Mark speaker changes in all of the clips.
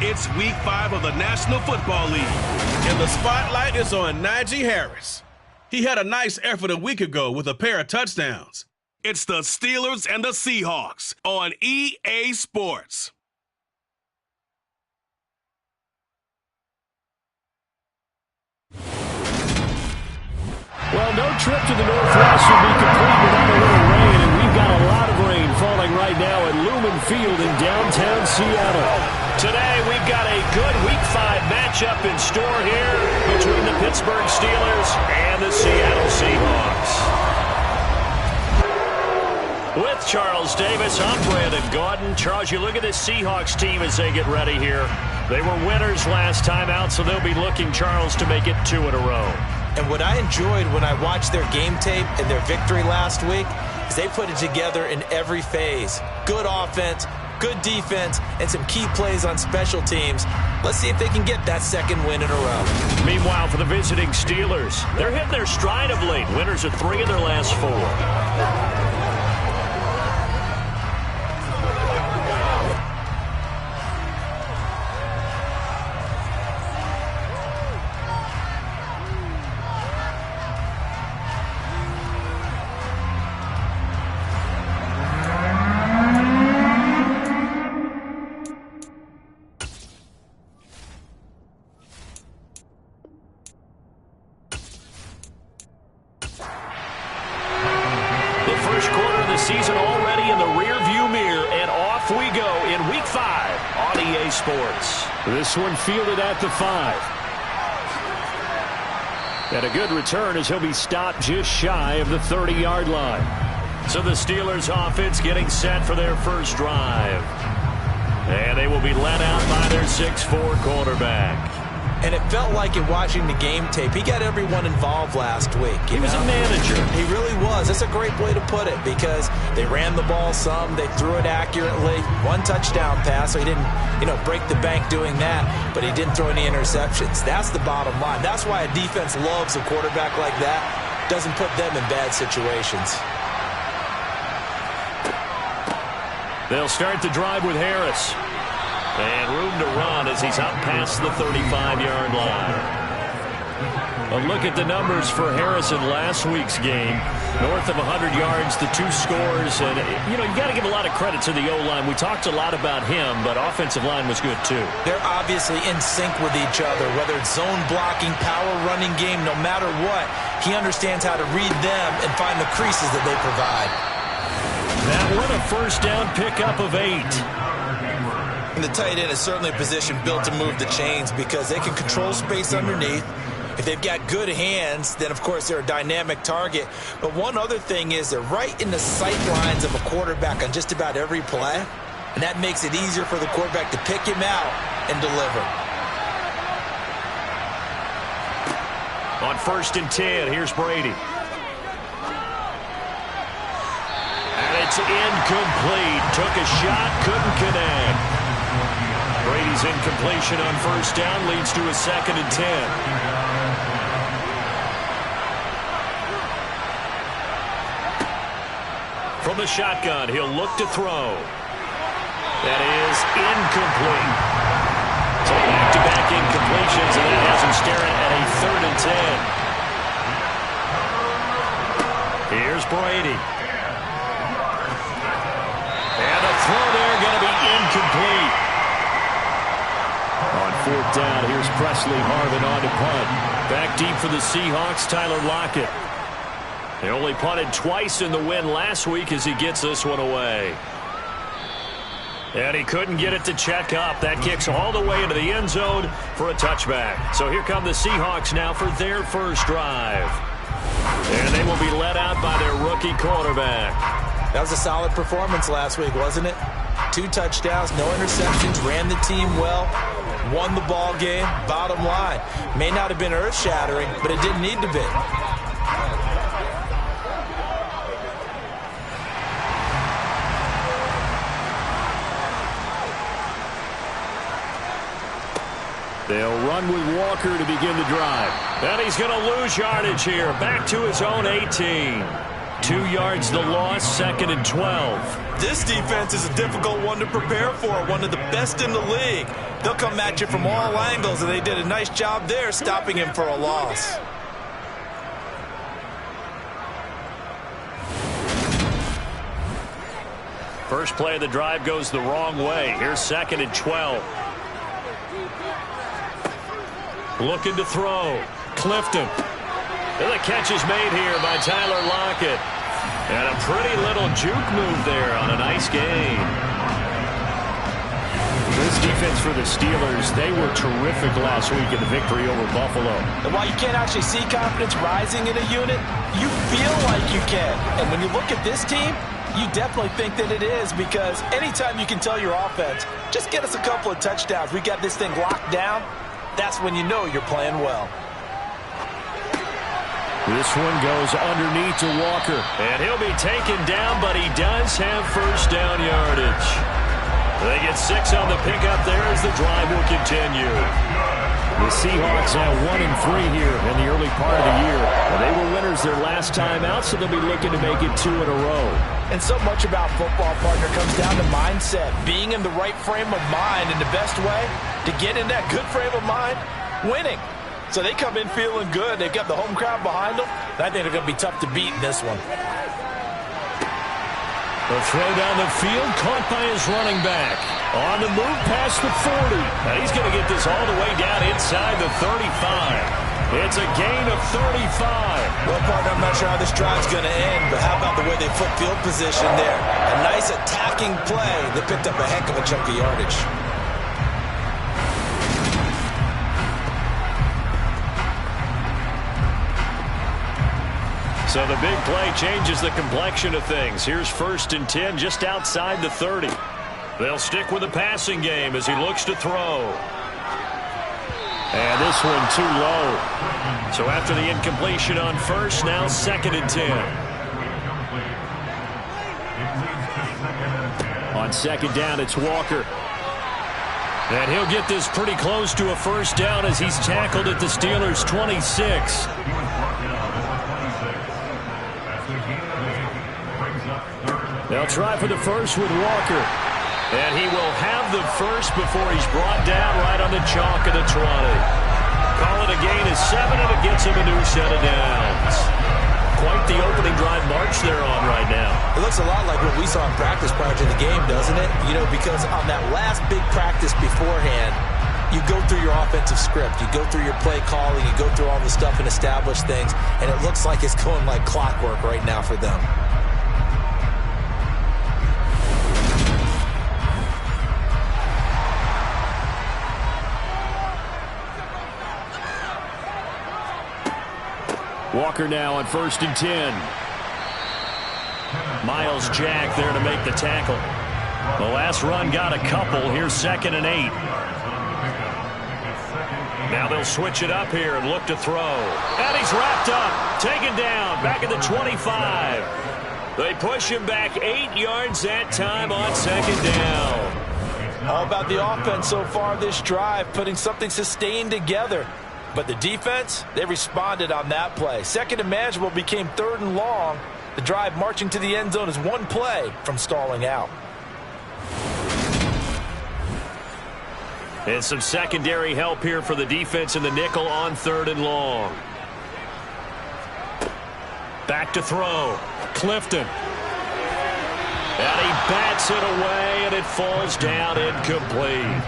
Speaker 1: It's Week 5 of the National Football League, and the spotlight is on Najee Harris. He had a nice effort a week ago with a pair of touchdowns. It's the Steelers and the Seahawks on EA Sports.
Speaker 2: Well, no trip to the Northwest would be complete without a little rain, and we've got a lot of rain falling right now at Lumen Field in downtown Seattle.
Speaker 3: Today, we've got a good Week 5 matchup in store here between the Pittsburgh Steelers and the Seattle Seahawks. With Charles Davis, I'm Brandon Gaudin. Charles, you look at this Seahawks team as they get ready here. They were winners last time out, so they'll be looking, Charles, to make it 2 in a row.
Speaker 4: And what I enjoyed when I watched their game tape and their victory last week is they put it together in every phase. Good offense, good defense, and some key plays on special teams. Let's see if they can get that second win in a row.
Speaker 3: Meanwhile, for the visiting Steelers, they're hitting their stride of late. Winners of 3 of their last 4. First quarter of the season already in the rear-view mirror, and off we go in Week 5 on EA Sports.
Speaker 2: This one fielded at the 5. And a good return as he'll be stopped just shy of the 30-yard line.
Speaker 3: So the Steelers offense getting set for their first drive. And they will be led out by their 6'4 quarterback.
Speaker 4: And it felt like in watching the game tape, he got everyone involved last week.
Speaker 3: He was a manager.
Speaker 4: He really was. That's a great way to put it because they ran the ball some, they threw it accurately. 1 touchdown pass, so he didn't, break the bank doing that, but he didn't throw any interceptions. That's the bottom line. That's why a defense loves a quarterback like that. Doesn't put them in bad situations.
Speaker 3: They'll start the drive with Harris. And room to run as he's out past the 35-yard line. A look at the numbers for Harris in last week's game. North of 100 yards, the 2 scores. And, you got to give a lot of credit to the O-line. We talked a lot about him, but offensive line was good, too.
Speaker 4: They're obviously in sync with each other, whether it's zone blocking, power running game, no matter what. He understands how to read them and find the creases that they provide.
Speaker 3: That one a first down pickup of 8.
Speaker 4: And the tight end is certainly a position built to move the chains because they can control space underneath. If they've got good hands, then, of course, they're a dynamic target. But one other thing is they're right in the sight lines of a quarterback on just about every play. And that makes it easier for the quarterback to pick him out and deliver.
Speaker 3: On 1st and 10, here's Brady. And it's incomplete. Took a shot, couldn't connect. Brady's incompletion on 1st down leads to a 2nd and 10. From the shotgun, he'll look to throw. That is incomplete. So back-to-back incompletions, and that has him staring at a 3rd and 10. Here's Brady. And the throw there going to be incomplete. On 4th down, here's Presley Harvin on to punt. Back deep for the Seahawks, Tyler Lockett. They only punted twice in the win last week as he gets this one away. And he couldn't get it to check up. That kicks all the way into the end zone for a touchback. So here come the Seahawks now for their first drive. And they will be led out by their rookie quarterback.
Speaker 4: That was a solid performance last week, wasn't it? 2 touchdowns, no interceptions, ran the team well, won the ball game. Bottom line, may not have been earth-shattering, but it didn't need to be.
Speaker 2: They'll run with Walker to begin the drive.
Speaker 3: And he's going to lose yardage here. Back to his own 18. 2 yards the loss, 2nd and 12.
Speaker 4: This defense is a difficult one to prepare for, one of the best in the league. They'll come at you from all angles, and they did a nice job there stopping him for a loss.
Speaker 3: First play of the drive goes the wrong way. Here's 2nd and 12. Looking to throw. Clifton. And the catch is made here by Tyler Lockett. And a pretty little juke move there on a nice gain.
Speaker 2: This defense for the Steelers, they were terrific last week in the victory over Buffalo.
Speaker 4: And while you can't actually see confidence rising in a unit, you feel like you can. And when you look at this team, you definitely think that it is, because anytime you can tell your offense, just get us a couple of touchdowns, we got this thing locked down, that's when you know you're playing well.
Speaker 2: This one goes underneath to Walker.
Speaker 3: And he'll be taken down, but he does have first down yardage. They get 6 on the pickup there as the drive will continue.
Speaker 2: The Seahawks now 1-3 here in the early part of the year. And they were winners their last time out, so they'll be looking to make it 2 in a row.
Speaker 4: And so much about football, partner, comes down to mindset. Being in the right frame of mind, and the best way to get in that good frame of mind, winning. So they come in feeling good. They've got the home crowd behind them. I think they're going to be tough to beat in this one.
Speaker 3: The throw down the field, caught by his running back. On the move past the 40. And he's going to get this all the way down inside the 35. It's a gain of 35.
Speaker 4: Well, partner, I'm not sure how this drive's going to end, but how about the way they flip field position there? A nice attacking play. They picked up a heck of a chunk of yardage.
Speaker 3: So the big play changes the complexion of things. Here's 1st and 10 just outside the 30. They'll stick with the passing game as he looks to throw.
Speaker 2: And this one too low.
Speaker 3: So after the incompletion on 1st, now 2nd and 10.
Speaker 2: On 2nd down, it's Walker.
Speaker 3: And he'll get this pretty close to a first down as he's tackled at the Steelers' 26.
Speaker 2: They'll try for the first with Walker.
Speaker 3: And he will have the first before he's brought down right on the chalk of the 20. Call it a gain of 7, and it gets him a new set of downs. Quite the opening drive march they're on right now.
Speaker 4: It looks a lot like what we saw in practice prior to the game, doesn't it? You know, because on that last big practice beforehand, you go through your offensive script. You go through your play calling. You go through all the stuff and establish things. And it looks like it's going like clockwork right now for them.
Speaker 2: Walker now on 1st and 10.
Speaker 3: Miles Jack there to make the tackle. The last run got a couple. Here's 2nd and 8. Now they'll switch it up here and look to throw. And he's wrapped up. Taken down. Back at the 25. They push him back 8 yards that time on 2nd down.
Speaker 4: All about the offense so far this drive, putting something sustained together. But the defense, they responded on that play. 2nd and manageable became 3rd and long. The drive marching to the end zone is one play from stalling out.
Speaker 3: And some secondary help here for the defense in the nickel on 3rd and long. Back to throw. Clifton. And he bats it away, and it falls down incomplete.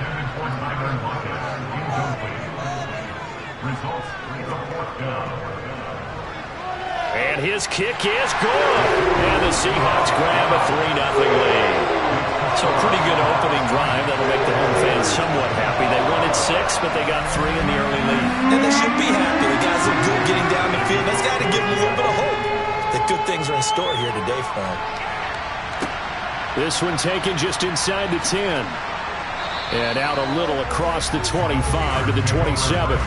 Speaker 3: And his kick is good. And the Seahawks grab a 3-0 lead. So a pretty good opening drive. That'll make the home fans somewhat happy. They wanted 6, but they got 3 in the early lead.
Speaker 4: And they should be happy. The guys look good getting down the field. That's got to give them a little bit of hope that good things are in store here today for them.
Speaker 2: This one taken just inside the 10. And out a little across the 25 to the 27.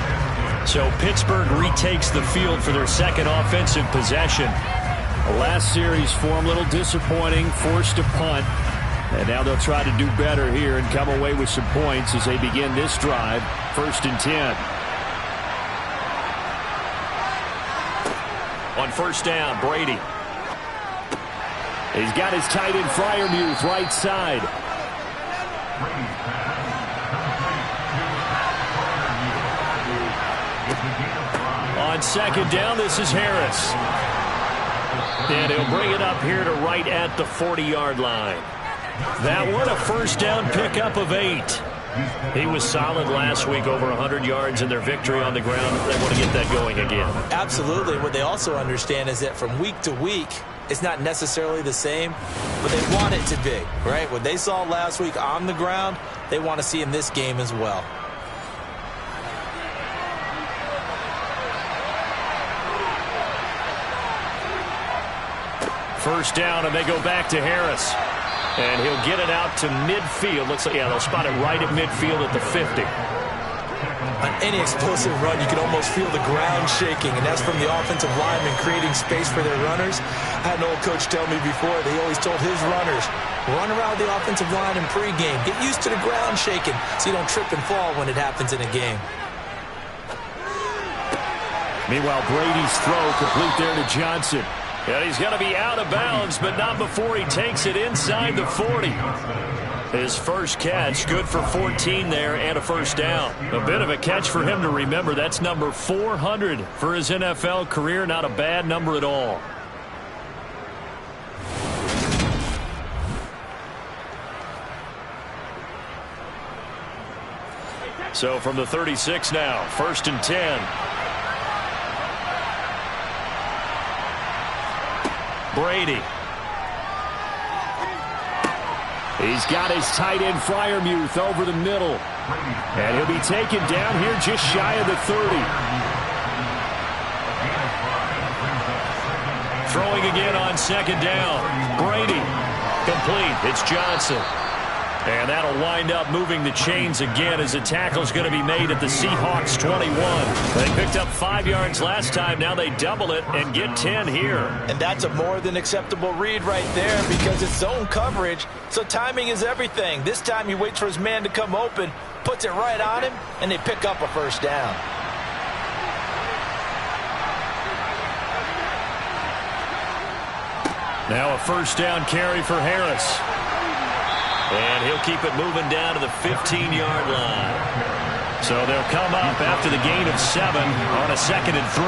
Speaker 3: So Pittsburgh retakes the field for their 2nd offensive possession.
Speaker 2: The last series for them, a little disappointing, forced a punt. And now they'll try to do better here and come away with some points as they begin this drive, 1st and 10.
Speaker 3: On 1st down, Brady.
Speaker 2: He's got his tight end Freiermuth right side.
Speaker 3: on second down, this is Harris. And he'll bring it up here to right at the 40-yard line. That one, a first down pickup of 8. He was solid last week, over 100 yards in their victory on the ground. They want to get that going again.
Speaker 4: Absolutely. What they also understand is that from week to week, it's not necessarily the same, but they want it to be, right? What they saw last week on the ground, they want to see in this game as well.
Speaker 3: First down, and they go back to Harris. And he'll get it out to midfield. Looks like, yeah, they'll spot it right at midfield at the 50.
Speaker 4: On any explosive run, you can almost feel the ground shaking, and that's from the offensive linemen creating space for their runners. I had an old coach tell me before, they always told his runners, run around the offensive line in pregame. Get used to the ground shaking so you don't trip and fall when it happens in a game.
Speaker 2: Meanwhile, Brady's throw complete there to Johnson.
Speaker 3: And he's going to be out of bounds, but not before he takes it inside the 40. His first catch, good for 14 there and a first down. A bit of a catch for him to remember. That's number 400 for his NFL career. Not a bad number at all. So from the 36 now, 1st and 10. Brady.
Speaker 2: He's got his tight end Freiermuth over the middle. And he'll be taken down here just shy of the 30.
Speaker 3: Throwing again on second down. Brady. Complete. It's Johnson. And that'll wind up moving the chains again as the tackle's going to be made at the Seahawks 21. They picked up 5 yards last time. Now they double it and get 10 here.
Speaker 4: And that's a more than acceptable read right there because it's zone coverage, so timing is everything. This time he waits for his man to come open, puts it right on him, and they pick up a first down.
Speaker 3: Now a first down carry for Harris. And he'll keep it moving down to the 15-yard line. So they'll come up after the gain of 7 on a 2nd and 3.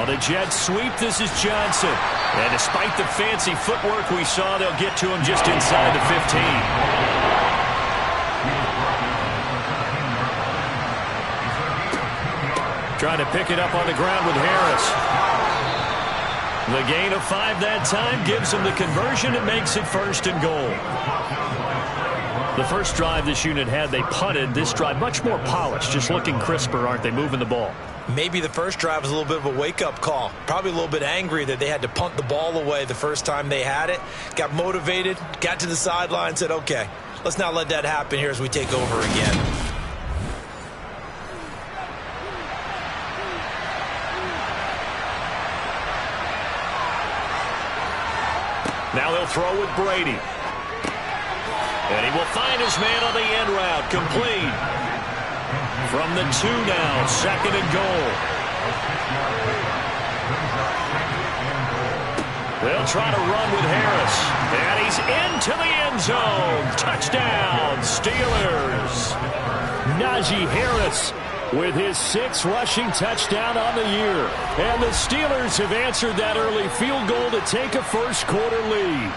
Speaker 3: On the jet sweep, this is Johnson. And despite the fancy footwork we saw, they'll get to him just inside the 15. Trying to pick it up on the ground with Harris. The gain of 5 that time gives them the conversion. It makes it 1st and goal. The first drive this unit had, they punted. This drive, much more polished, just looking crisper, aren't they, moving the ball?
Speaker 4: Maybe the first drive was a little bit of a wake-up call. Probably a little bit angry that they had to punt the ball away the first time they had it. Got motivated, got to the sideline, said, okay, let's not let that happen here as we take over again.
Speaker 3: Now they'll throw with Brady. And he will find his man on the end route. Complete. From the 2 now. 2nd and goal. They'll try to run with Harris. And he's into the end zone. Touchdown, Steelers.
Speaker 2: Najee Harris with his 6th rushing touchdown on the year. And the Steelers have answered that early field goal to take a first-quarter lead.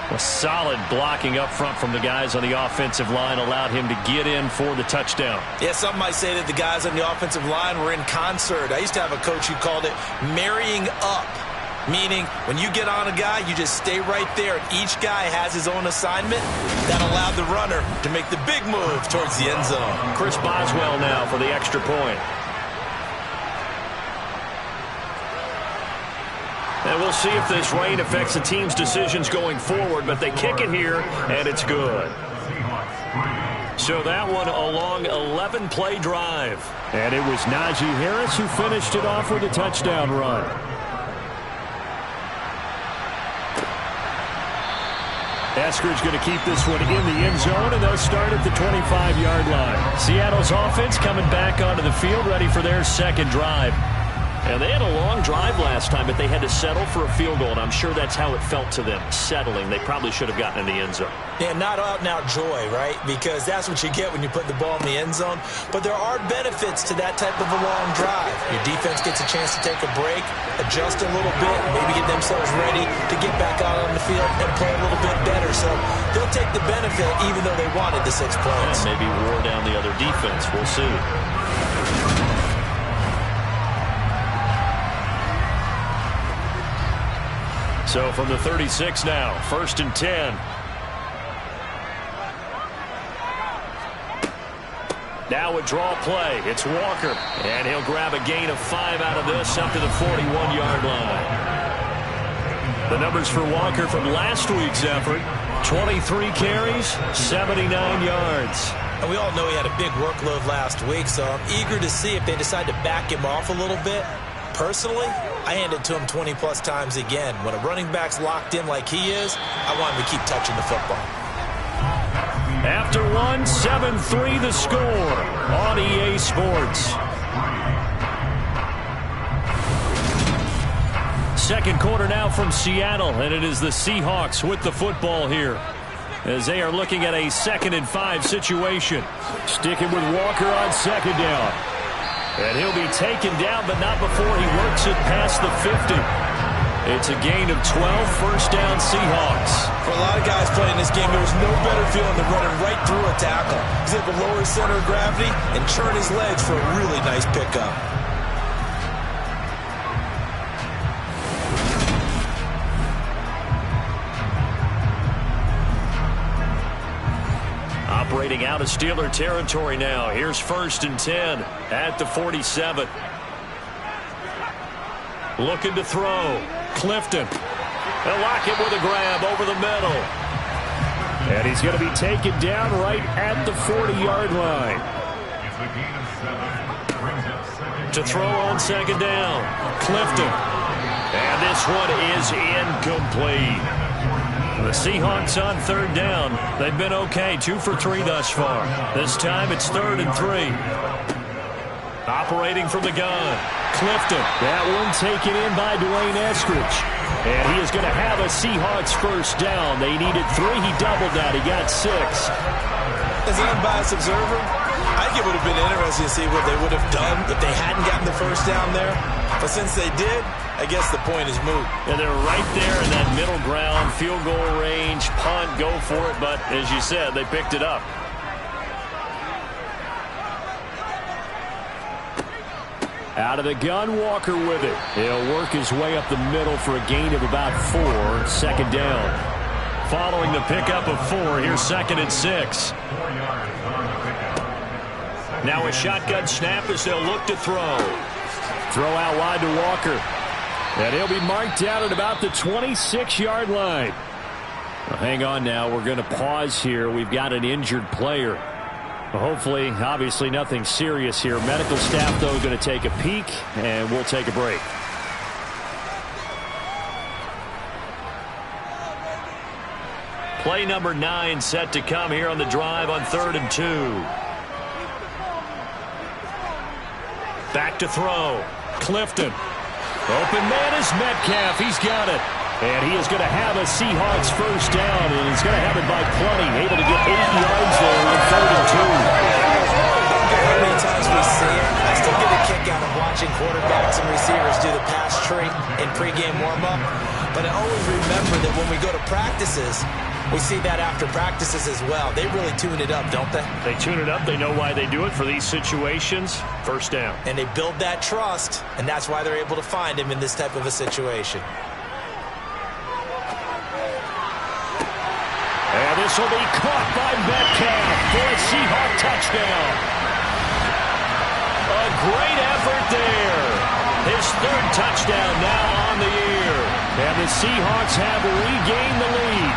Speaker 3: A solid blocking up front from the guys on the offensive line allowed him to get in for the touchdown.
Speaker 4: Yeah, some might say that the guys on the offensive line were in concert. I used to have a coach who called it marrying up, meaning when you get on a guy, you just stay right there. Each guy has his own assignment. That allowed the runner to make the big move towards the end zone.
Speaker 3: Chris Boswell now for the extra point. And we'll see if this rain affects the team's decisions going forward, but they kick it here, and it's good. So that one a long 11-play drive.
Speaker 2: And it was Najee Harris who finished it off with a touchdown run. Eskridge going to keep this one in the end zone, and they'll start at the 25-yard line.
Speaker 3: Seattle's offense coming back onto the field, ready for their second drive. And they had a long drive last time, but they had to settle for a field goal, and I'm sure that's how it felt to them, settling. They probably should have gotten in the end zone.
Speaker 4: Yeah, not out-and-out joy, right? Because that's what you get when you put the ball in the end zone. But there are benefits to that type of a long drive. Your defense gets a chance to take a break, adjust a little bit, maybe get themselves ready to get back out on the field and play a little bit better. So they'll take the benefit even though they wanted the 6 points.
Speaker 3: And maybe wore down the other defense. We'll see. So from the 36 now, 1st and 10. Now a draw play. It's Walker. And he'll grab a gain of 5 out of this up to the 41-yard line. The numbers for Walker from last week's effort: 23 carries, 79 yards.
Speaker 4: And we all know he had a big workload last week, so I'm eager to see if they decide to back him off a little bit. Personally, I hand it to him 20-plus times again. When a running back's locked in like he is, I want him to keep touching the football.
Speaker 3: After one, 7-3 the score on EA Sports. Second quarter now from Seattle, and it is the Seahawks with the football here as they are looking at a 2nd and 5 situation. Sticking with Walker on 2nd down. And he'll be taken down, but not before he works it past the 50. It's a gain of 12, 1st down Seahawks.
Speaker 4: For a lot of guys playing this game, there's no better feeling than running right through a tackle. He's able to lower his center of gravity and churn his legs for a really nice pickup.
Speaker 3: Operating out of Steeler territory now. Here's 1st and 10 at the 47. Looking to throw. Clifton. They'll lock him with a grab over the middle. And he's going to be taken down right at the 40-yard line. To throw on 2nd down. Clifton. And this one is incomplete. The Seahawks on 3rd down. They've been okay, 2 for 3 thus far. This time it's 3rd and 3. Operating from the gun. Clifton. That one taken in by Dwayne Eskridge. And he is going to have a Seahawks 1st down. They needed 3. He doubled that. He got 6.
Speaker 4: As an unbiased observer, I think it would have been interesting to see what they would have done if they hadn't gotten the 1st down there. But since they did, I guess the point is moot.
Speaker 3: And they're right there in that middle ground, field goal range, punt, go for it. But as you said, they picked it up. Out of the gun, Walker with it. He'll work his way up the middle for a gain of about 4. 2nd down. Following the pickup of 4, here's 2nd and 6. Now a shotgun snap as they'll look to throw. Throw out wide to Walker. And he'll be marked down at about the 26-yard line. Well, hang on now. We're going to pause here. We've got an injured player. Hopefully, obviously nothing serious here. Medical staff, though, going to take a peek, and we'll take a break. Play number 9 set to come here on the drive on 3rd and 2. Back to throw. Clifton. Open man is Metcalf. He's got it. And he is going to have a Seahawks 1st down, and he's going to have it by plenty. Able to get 8 yards there on 3rd and 2.
Speaker 4: How many times we see it? I still get a kick out of watching quarterbacks and receivers do the pass tree in pregame warm-up. But I always remember that when we go to practices, we see that after practices as well. They really tune it up, don't they? They tune it up. They know why they do it for these situations. 1st down. And they build that trust, and that's why they're able to find him in this type of a situation.
Speaker 3: And this will be caught by Metcalf for a Seahawk touchdown. A great effort there. His 3rd touchdown now on the year. And the Seahawks have regained the lead.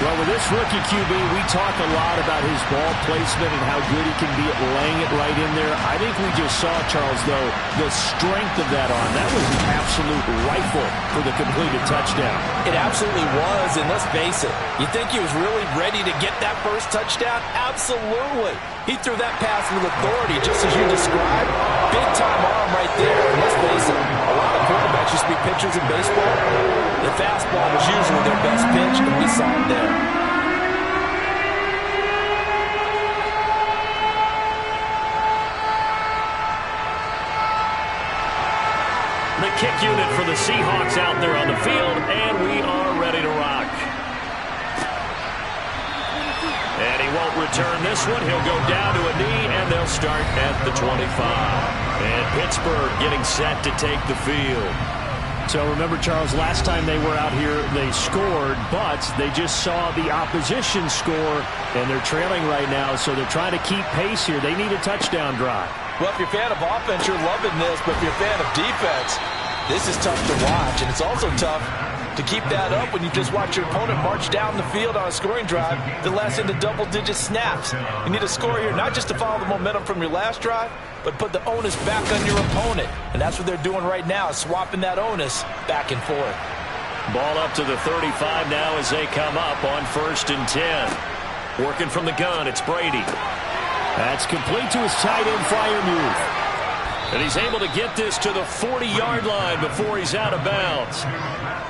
Speaker 2: Well, with this rookie QB, we talk a lot about his ball placement and how good he can be at laying it right in there. I think we just saw, Charles, though, the strength of that arm. That was an absolute rifle for the completed touchdown.
Speaker 4: It absolutely was, and let's face it, you think he was really ready to get that first touchdown? Absolutely. He threw that pass with authority, just as you described. Big-time arm right there. And let's face it, a lot of quarterbacks used to be pitchers in baseball. The fastball was usually their best pitch, and we saw it there.
Speaker 3: The kick unit for the Seahawks out there on the field, and we are ready to rock. And he won't return this one. He'll go down to a knee, and they'll start at the 25. And Pittsburgh getting set to take the field.
Speaker 2: So remember, Charles, last time they were out here, they scored, but they just saw the opposition score, and they're trailing right now, so they're trying to keep pace here. They need a touchdown drive.
Speaker 4: Well, if you're a fan of offense, you're loving this, but if you're a fan of defense, this is tough to watch, and it's also tough to keep that up when you just watch your opponent march down the field on a scoring drive that lasts into double-digit snaps. You need a score here, not just to follow the momentum from your last drive, but put the onus back on your opponent. And that's what they're doing right now, swapping that onus back and forth.
Speaker 3: Ball up to the 35 now as they come up on 1st and 10. Working from the gun, it's Brady.
Speaker 2: That's complete to his tight end, Freiermuth.
Speaker 3: And he's able to get this to the 40-yard line before he's out of bounds.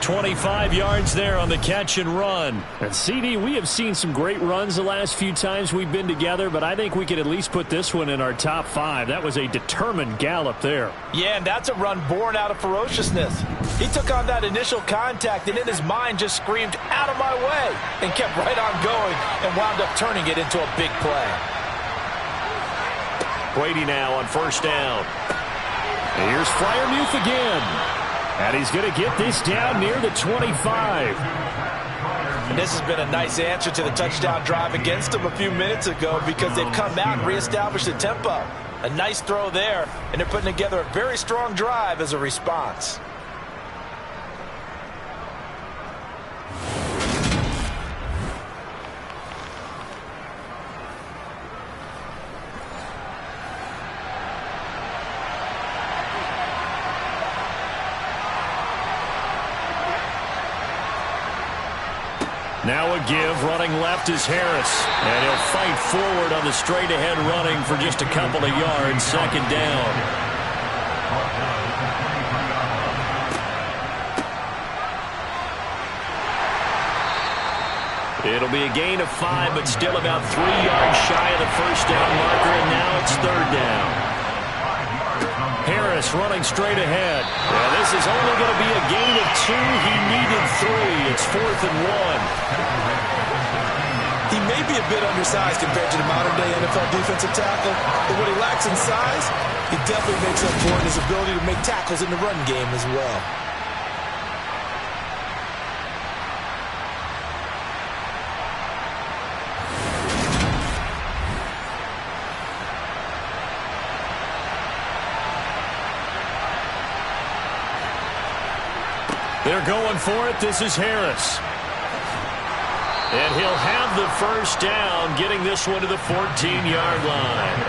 Speaker 3: 25 yards there on the catch and run.
Speaker 2: And CD, we have seen some great runs the last few times we've been together, but I think we could at least put this one in our top 5. That was a determined gallop there.
Speaker 4: Yeah, and that's a run born out of ferociousness. He took on that initial contact and in his mind just screamed, "Out of my way," and kept right on going and wound up turning it into a big play.
Speaker 3: Brady now on 1st down.
Speaker 2: Here's Freiermuth again. And he's going to get this down near the 25.
Speaker 4: And this has been a nice answer to the touchdown drive against them a few minutes ago because they've come out and reestablished the tempo. A nice throw there, and they're putting together a very strong drive as a response.
Speaker 3: Now a give, running left is Harris. And he'll fight forward on the straight-ahead running for just a couple of yards, 2nd down. It'll be a gain of 5, but still about 3 yards shy of the 1st down marker, and now it's 3rd down. Harris running straight ahead. Yeah, this is only going to be a gain of 2. He needed 3. It's 4th and 1.
Speaker 4: He may be a bit undersized compared to the modern-day NFL defensive tackle, but what he lacks in size, he definitely makes up for in his ability to make tackles in the run game as well.
Speaker 3: They're going for it. This is Harris. And he'll have the 1st down, getting this one to the 14-yard line.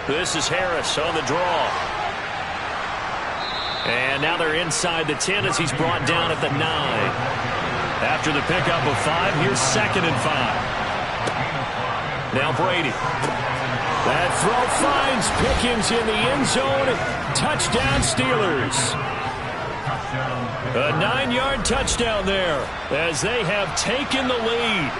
Speaker 3: This is Harris on the draw. And now they're inside the 10 as he's brought down at the 9. After the pickup of 5, here's 2nd and 5. Now Brady. That throw finds Pickens in the end zone. Touchdown Steelers. A 9-yard touchdown there as they have taken the lead.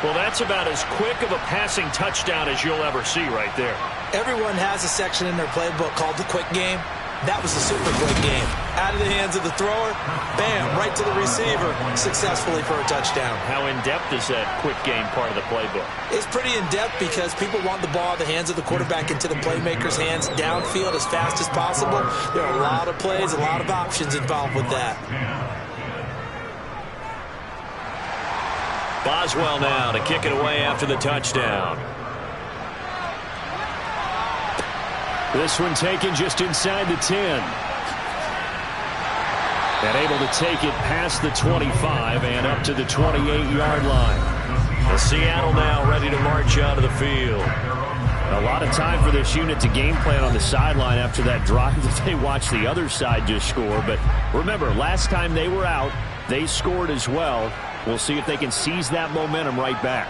Speaker 3: Well, that's about as quick of a passing touchdown as you'll ever see right there.
Speaker 4: Everyone has a section in their playbook called the quick game. That was the super quick game. Out of the hands of the thrower, bam, right to the receiver, successfully for a touchdown.
Speaker 3: How in-depth is that quick game part of the playbook?
Speaker 4: It's pretty in-depth because people want the ball in the hands of the quarterback into the playmaker's hands downfield as fast as possible. There are a lot of plays, a lot of options involved with that.
Speaker 3: Boswell now to kick it away after the touchdown.
Speaker 2: This one taken just inside the 10. And able to take it past the 25 and up to the 28-yard line.
Speaker 3: The Seattle now ready to march out of the field.
Speaker 2: A lot of time for this unit to game plan on the sideline after that drive that they watched the other side just score. But remember, last time they were out, they scored as well. We'll see if they can seize that momentum right back.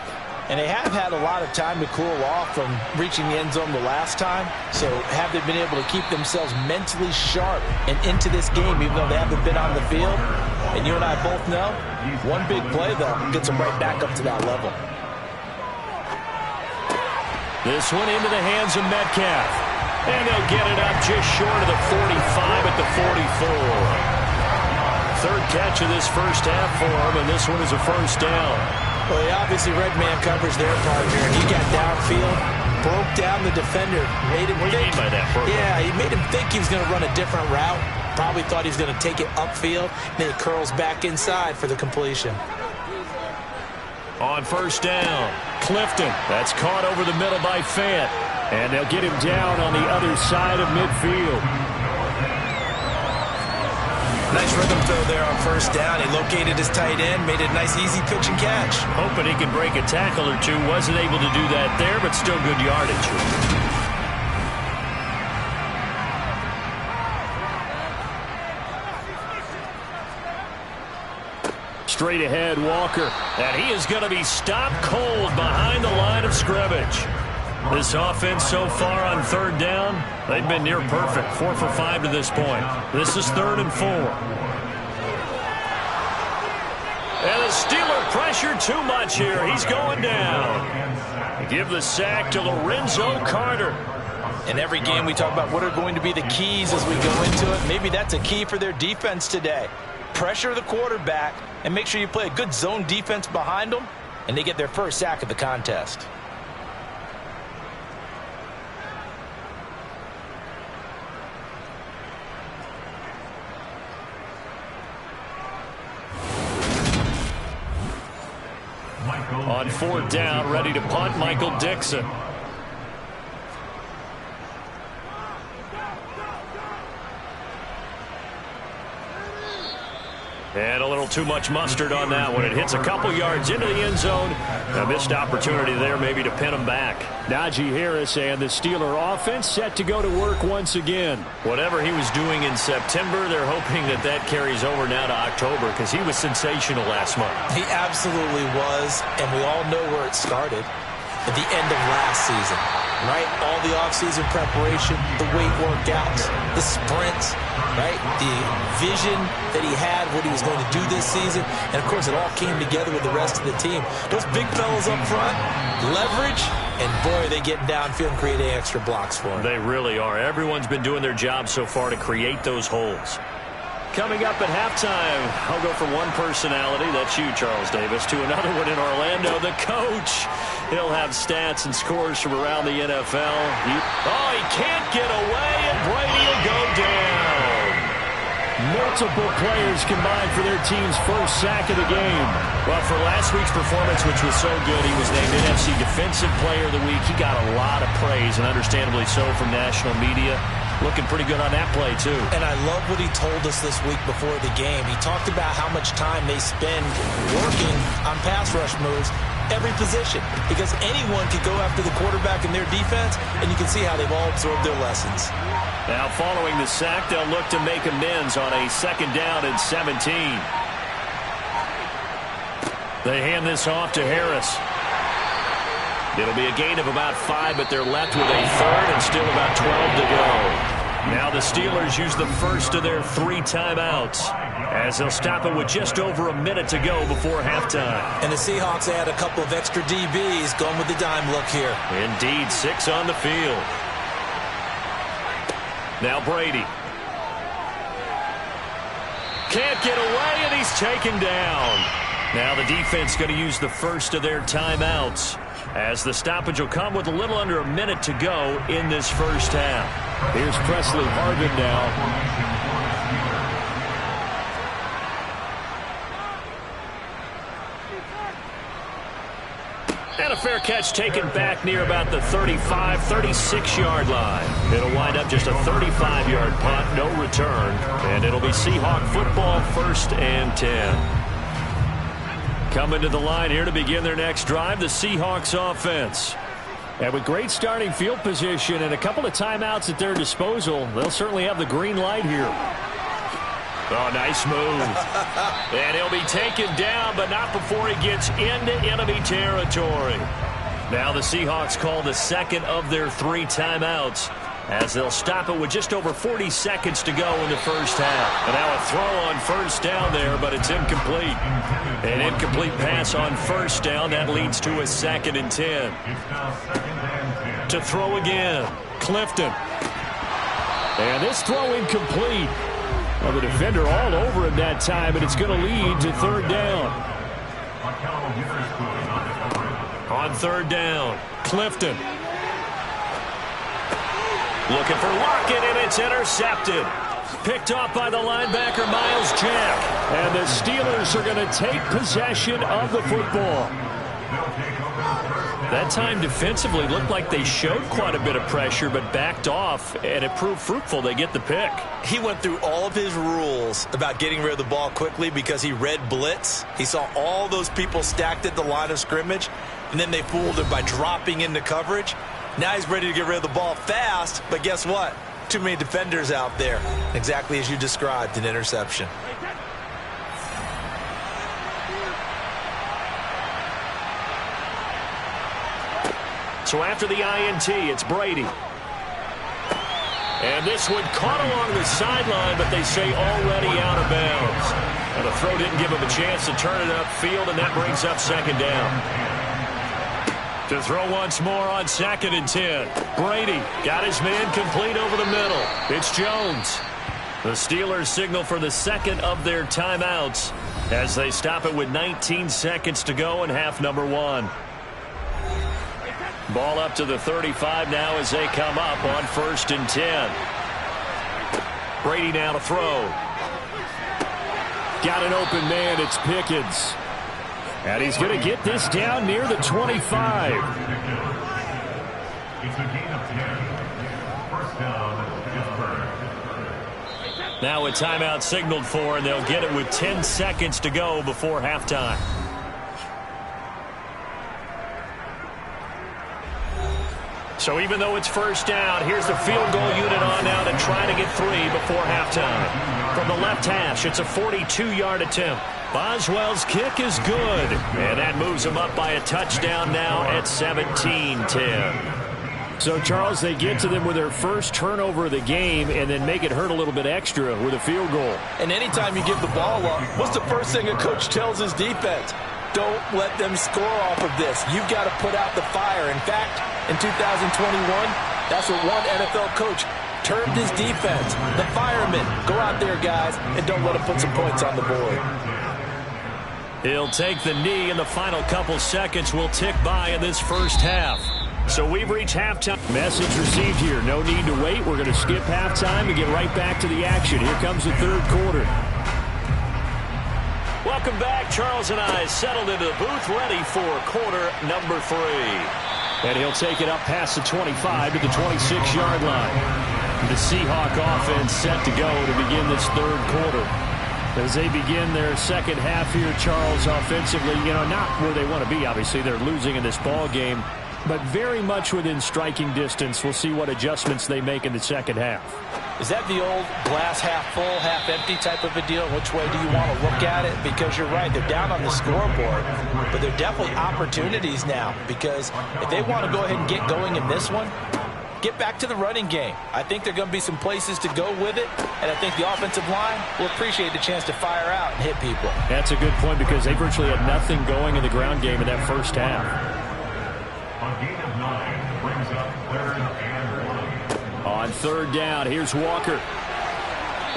Speaker 4: And they have had a lot of time to cool off from reaching the end zone the last time. So have they been able to keep themselves mentally sharp and into this game even though they haven't been on the field? And you and I both know, one big play, though, gets them right back up to that level.
Speaker 3: This one into the hands of Metcalf. And they'll get it up just short of the 45 at the 44. Third catch of this first half for him, and this one is a first down.
Speaker 4: Well, he obviously read man coverage there, partner, and he got downfield, broke down the defender, made him
Speaker 3: think. What do you mean by that, Burko?
Speaker 4: Yeah, he made him think he was going to run a different route. Probably thought he was going to take it upfield, then he curls back inside for the completion.
Speaker 3: On first down, Clifton. That's caught over the middle by Fant.
Speaker 2: And they'll get him down on the other side of midfield.
Speaker 4: Nice rhythm throw there on first down. He located his tight end, made it a nice easy pitch and catch.
Speaker 3: Hoping he could break a tackle or two. Wasn't able to do that there, but still good yardage.
Speaker 2: Straight ahead, Walker.
Speaker 3: And he is going to be stopped cold behind the line of scrimmage. This offense so far on third down, they've been near perfect. 4 for 5 to this point. This is 3rd and 4. And the Steeler pressure too much here. He's going down. Give the sack to Lorenzo Carter.
Speaker 4: In every game we talk about what are going to be the keys as we go into it. Maybe that's a key for their defense today. Pressure the quarterback and make sure you play a good zone defense behind them, and they get their first sack of the contest.
Speaker 3: On 4th down, ready to punt, Michael Dixon. And a little too much mustard on that one. It hits a couple yards into the end zone. A missed opportunity there maybe to pin him back.
Speaker 2: Najee Harris and the Steeler offense set to go to work once again.
Speaker 3: Whatever he was doing in September, they're hoping that that carries over now to October because he was sensational last month.
Speaker 4: He absolutely was, and we all know where it started. At the end of last season, right? All the offseason preparation, the weight workouts, the sprints, right? The vision that he had, what he was going to do this season. And, of course, it all came together with the rest of the team. Those big fellas up front, leverage, and, boy, they get downfield and creating extra blocks for him.
Speaker 3: They really are. Everyone's been doing their job so far to create those holes. Coming up at halftime, I'll go from one personality, that's you, Charles Davis, to another one in Orlando, the coach. He'll have stats and scores from around the NFL. He can't get away, and Brady will go down.
Speaker 2: Multiple players combined for their team's first sack of the game.
Speaker 3: Well, for last week's performance, which was so good, he was named NFC Defensive Player of the Week. He got a lot of praise, and understandably so, from national media. Looking pretty good on that play, too.
Speaker 4: And I love what he told us this week before the game. He talked about how much time they spend working on pass rush moves, every position, because anyone could go after the quarterback in their defense, and you can see how they've all absorbed their lessons.
Speaker 3: Now, following the sack, they'll look to make amends on a 2nd down and 17. They hand this off to Harris. It'll be a gain of about 5, but they're left with a 3rd and still about 12 to go. Now the Steelers use the first of their 3 timeouts as they'll stop it with just over a minute to go before halftime.
Speaker 4: And the Seahawks add a couple of extra DBs going with the dime look here.
Speaker 3: Indeed, 6 on the field. Now Brady. Can't get away, and he's taken down. Now the defense going to use the first of their timeouts, as the stoppage will come with a little under a minute to go in this first half.
Speaker 2: Here's Presley Harvin now.
Speaker 3: And a fair catch taken back near about the 35, 36-yard line. It'll wind up just a 35-yard punt, no return. And it'll be Seahawk football, 1st and 10. Coming to the line here to begin their next drive, the Seahawks offense. And with great starting field position and a couple of timeouts at their disposal, they'll certainly have the green light here. Oh, nice move. And he'll be taken down, but not before he gets into enemy territory. Now the Seahawks call the second of their 3 timeouts, as they'll stop it with just over 40 seconds to go in the first half. And now a throw on first down there, but it's incomplete. An incomplete pass on first down. That leads to a 2nd and 10. To throw again, Clifton. And this throw incomplete. Well, the defender all over him that time, and it's going to lead to 3rd down. On 3rd down, Clifton. Looking for Lockett, and it's intercepted. Picked off by the linebacker, Miles Jack. And the Steelers are going to take possession of the football. That time defensively looked like they showed quite a bit of pressure, but backed off, and it proved fruitful. They get the pick.
Speaker 4: He went through all of his rules about getting rid of the ball quickly because he read blitz. He saw all those people stacked at the line of scrimmage, and then they fooled him by dropping into coverage. Now he's ready to get rid of the ball fast, but guess what? Too many defenders out there. Exactly as you described, an interception.
Speaker 3: So after the INT, it's Brady. And this one caught along the sideline, but they say already out of bounds. And the throw didn't give him a chance to turn it upfield, and that brings up 2nd down. To throw once more on 2nd and 10. Brady got his man complete over the middle. It's Jones. The Steelers signal for the 2nd of their timeouts as they stop it with 19 seconds to go in half number 1. Ball up to the 35 now as they come up on 1st and 10. Brady now to throw. Got an open man. It's Pickens. And he's going to get this down near the 25.
Speaker 5: It's a gain of 10. First down, Pittsburgh.
Speaker 3: Now a timeout signaled for, and they'll get it with 10 seconds to go before halftime. So even though it's first down, here's the field goal unit on now to try to get 3 before halftime. From the left hash, it's a 42-yard attempt. Boswell's kick is good, and that moves them up by a touchdown now at 17-10.
Speaker 2: So, Charles, they get to them with their first turnover of the game and then make it hurt a little bit extra with a field goal.
Speaker 4: And anytime you give the ball up, what's the first thing a coach tells his defense? Don't let them score off of this. You've got to put out the fire. In fact, in 2021, that's what one NFL coach termed his defense. The firemen. Go out there, guys, and don't let them put some points on the board.
Speaker 3: He'll take the knee, and the final couple seconds will tick by in this first half. So we've reached halftime.
Speaker 2: Message received here. No need to wait. We're going to skip halftime and get right back to the action. Here comes the 3rd quarter.
Speaker 3: Welcome back. Charles and I settled into the booth, ready for quarter number 3.
Speaker 2: And he'll take it up past the 25 to the 26-yard line. The Seahawk offense set to go to begin this 3rd quarter. As they begin their second half here, Charles, offensively, not where they want to be. Obviously, they're losing in this ball game, but very much within striking distance. We'll see what adjustments they make in the second half.
Speaker 4: Is that the old glass half full, half empty type of a deal? Which way do you want to look at it? Because you're right, they're down on the scoreboard, but they're definitely opportunities now, because if they want to go ahead and get going in this one, get back to the running game. I think there are going to be some places to go with it, and I think the offensive line will appreciate the chance to fire out and hit people.
Speaker 2: That's a good point, because they virtually had nothing going in the ground game in that first half.
Speaker 5: On gain of 9, brings up 3rd and 1.
Speaker 2: On 3rd down, here's Walker.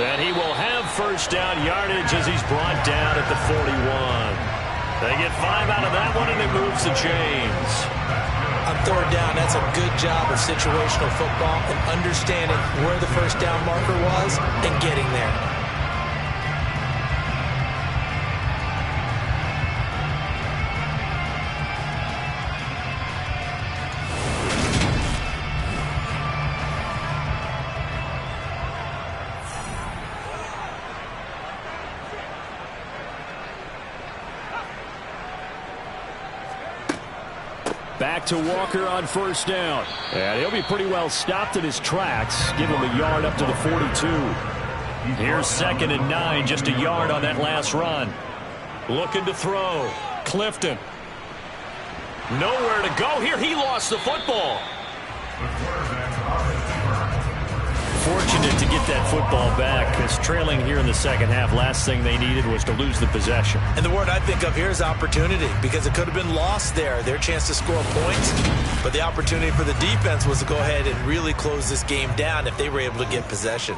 Speaker 3: And he will have first down yardage as he's brought down at the 41. They get 5 out of that one, and it moves the chains.
Speaker 4: On 3rd down, that's a good job of situational football and understanding where the first down marker was and getting there.
Speaker 2: Back to Walker on first down. And he'll be pretty well stopped in his tracks. Give him a yard up to the 42.
Speaker 3: Here's 2nd and 9, just a yard on that last run. Looking to throw. Clifton. Nowhere to go here. He lost the football. Fortunate to get that football back, because trailing here in the second half, last thing they needed was to lose the possession.
Speaker 4: And the word I think of here is opportunity, because it could have been lost there, their chance to score points. But the opportunity for the defense was to go ahead and really close this game down if they were able to get possession.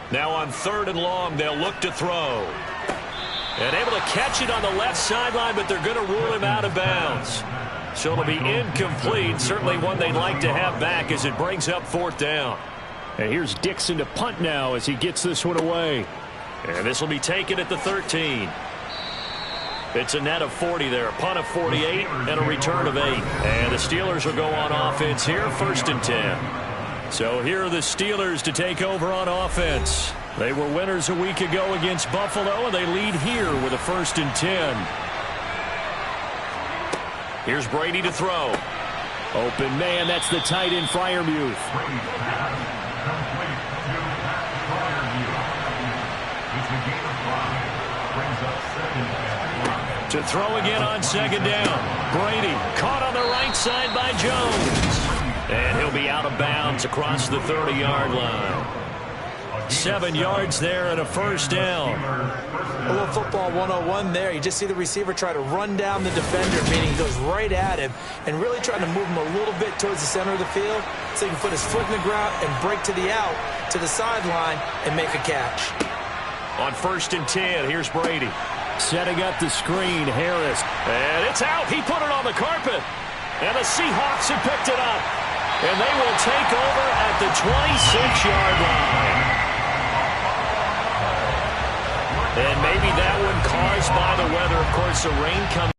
Speaker 3: Now on 3rd and long, they'll look to throw. And able to catch it on the left sideline, but they're going to rule him out of bounds. So it'll be incomplete. Certainly one they'd like to have back as it brings up 4th down.
Speaker 2: And here's Dixon to punt now as he gets this one away.
Speaker 3: And this will be taken at the 13. It's a net of 40 there. A punt of 48 and a return of 8. And the Steelers will go on offense here, 1st and 10. So here are the Steelers to take over on offense. They were winners a week ago against Buffalo, and they lead here with a 1st and 10. Here's Brady to throw.
Speaker 2: Open man, that's the tight end, Freiermuth.
Speaker 3: To throw again on 2nd down. Brady caught on the right side by Jones. And he'll be out of bounds across the 30-yard line. 7 yards there and a 1st down.
Speaker 4: A little football 101 there. You just see the receiver try to run down the defender, meaning he goes right at him and really trying to move him a little bit towards the center of the field so he can put his foot in the ground and break to the out, to the sideline, and make a catch.
Speaker 3: On 1st and 10, here's Brady.
Speaker 2: Setting up the screen, Harris.
Speaker 3: And it's out. He put it on the carpet. And the Seahawks have picked it up. And they will take over at the 26-yard line. And maybe that one caused by the weather. Of course, the rain comes